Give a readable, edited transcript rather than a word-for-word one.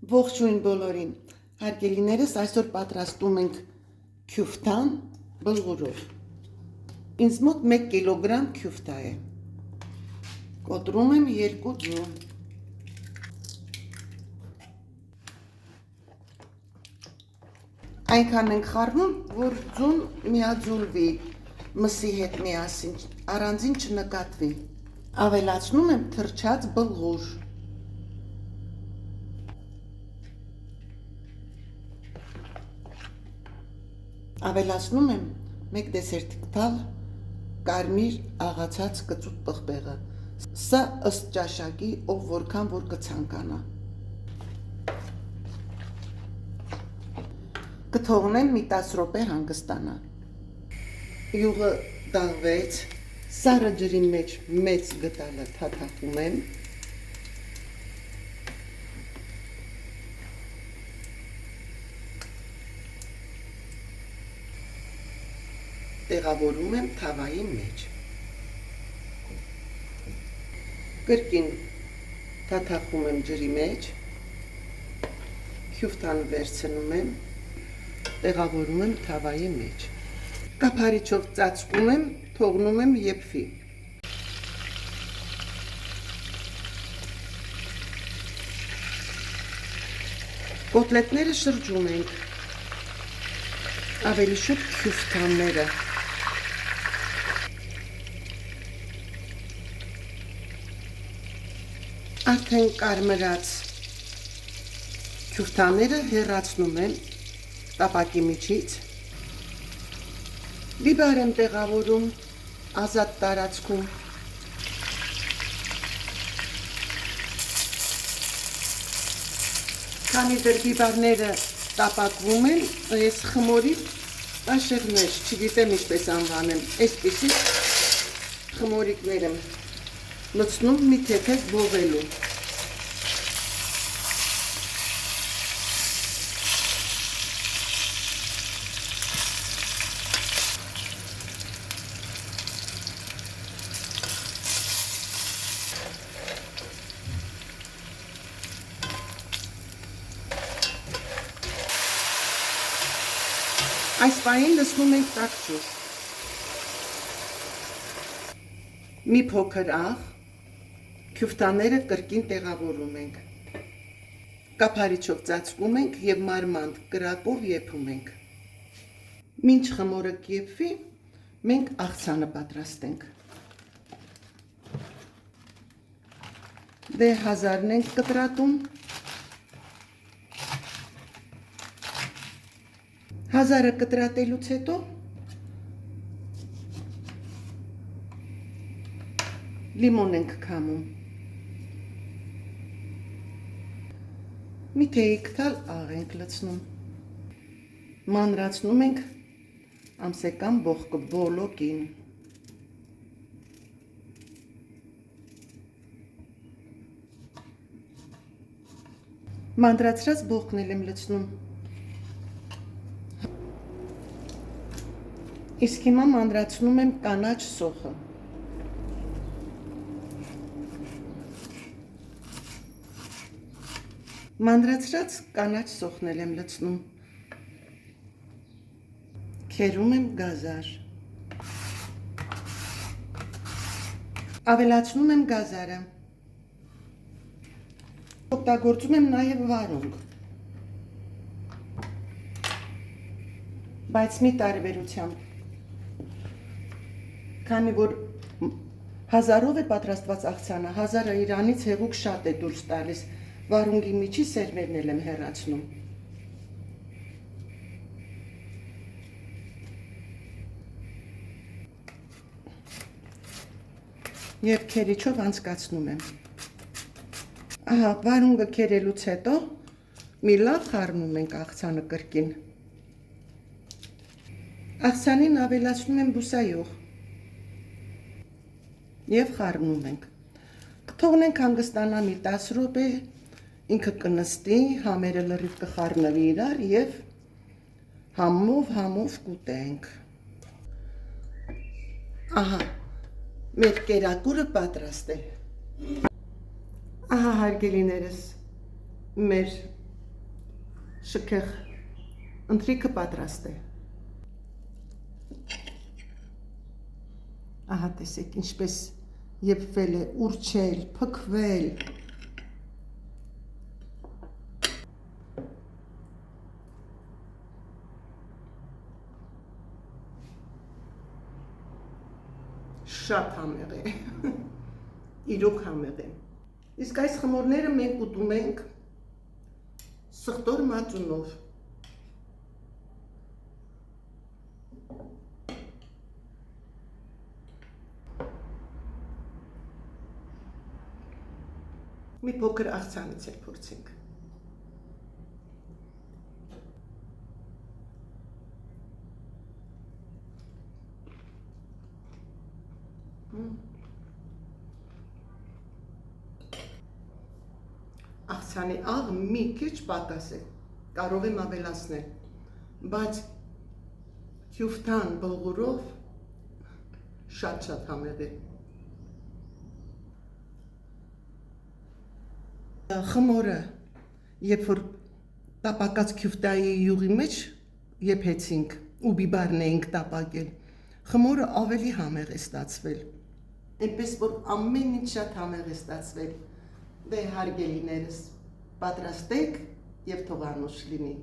Ողջույն բոլորին, հարգելիներս, այսօր պատրաստում ենք քյուֆթան բլղուրով։ Ինձ մոտ 1 կիլոգրամ քյուֆթա է։ Կոտրում եմ 2 ձու։ Այնքան ենք խառնում, որ ձուն միաձուլվի մսի հետ միասին, առանձին չնկատվի։ Ավելացնում եմ թրջած բլղուր։ Ավելացնում եմ 1 դեսերտիկ թալ կարմիր աղացած կծու պղպեղը։ Սա ըստ ճաշակի, ով որքան որ կցանկանա։ Կթողնեմ մի 10 րոպե հանգստանա։ Յուղը դաղվեց, սառը ջրի մեջ մեծ գդալը թաթախում եմ։ Տեղավորում եմ թավայի մեջ։ Կրկին թաթախում եմ ջրի մեջ, քյուֆթան վերցնում եմ, տեղավորում եմ թավայի մեջ։ Կափարիչով ծածկում եմ, թողնում եմ եփվի։ Կոտլետները շրջում ենք, ավելի շուտ քյուֆթաները։ Արդեն կարմրած քյուֆթաները հեռացնում եմ տապակի միջից։ Բիբար եմ տեղավորում ազատ տարածքում։ Քանի դեռ բիբարները տապակվում են, ես խմորի աշեղներ, չգիտեմ ինչպես անվանեմ, այսպիսի խմորիկներ եմ լցնում մի թեթև բողելու։ Այս պահին լցնում ենք տաք ջուր։ Մի փոքր աղ, քյուֆթաները կրկին տեղավորում ենք։ Կափարիչով ծածկում ենք և մարմանդ կրակով եփում ենք։ Մինչ խմորը կեփվի, մենք աղցանը պատրաստենք։ Դե հազարն ենք կտրատում։ Հազարը կտրատելուց հետո լիմոն ենք քամում։ Մի թեյիկ թալ աղ ենք լցնում։ Մանրացնում ենք ամսեկան բողկը բոլոկին։ Մանրացրած բողկն էլ եմ լցնում։ Իսկ հիմա մանրացնում եմ կանաչ սոխը։ Մանրացրած կանաչ սոխն էլ եմ լցնում։ Քերում եմ գազար։ Ավելացնում եմ գազարը։ Օգտագործում եմ նաև վարունգ։ Բայց մի տարբերությամբ։ Քանի որ հազարով է պատրաստված աղցանը, հազարը իրանից հեղուկ շատ է դուրս տալիս, վարունգի միջի սերմերն էլ եմ հեռացնում։ Եվ քերիչով անցկացնում եմ։ Ահա, վարունգը քերելուց հետո մի լավ խառնում ենք աղցանը կրկին։ Աղցանին ավելացնում եմ բուսայուղ և խառնում ենք։ Կթողնենք հանգստանա մի 10 րոպե, ինքը կնստի, համերը լրիվ կխառնվի իրար և համով կուտենք։ Ահա, մեր կերակուրը պատրաստ է։ Ահա հարգելիներս, մեր Շքեղ ընթրիքը պատրաստ է։ Ահա տեսեք ինչպես եփվել է, ուրչել, փքվել։ Շատ համեղ է։ Իրոք համեղ է։ Իսկ այս խմորները մենք ուտում ենք սխտոր մածունով։ Մի փոքր աղցանից էլ փորձենք։ Աղցանի աղը մի քիչ պակաս է, կարող եմ ավելացնել, բայց հյութան բլղուրով շատ համեղ է։ Խմորը, երբ որ տապակած քյուֆտայի յուղի մեջ եփեցինք ու բիբարն էինք տապակել, խմորը ավելի համեղ է ստացվել, այնպես որ ամեն ինչ շատ համեղ է ստացվել։ Դե հարգելիներս, պատրաստեք և թող անուշ լինի։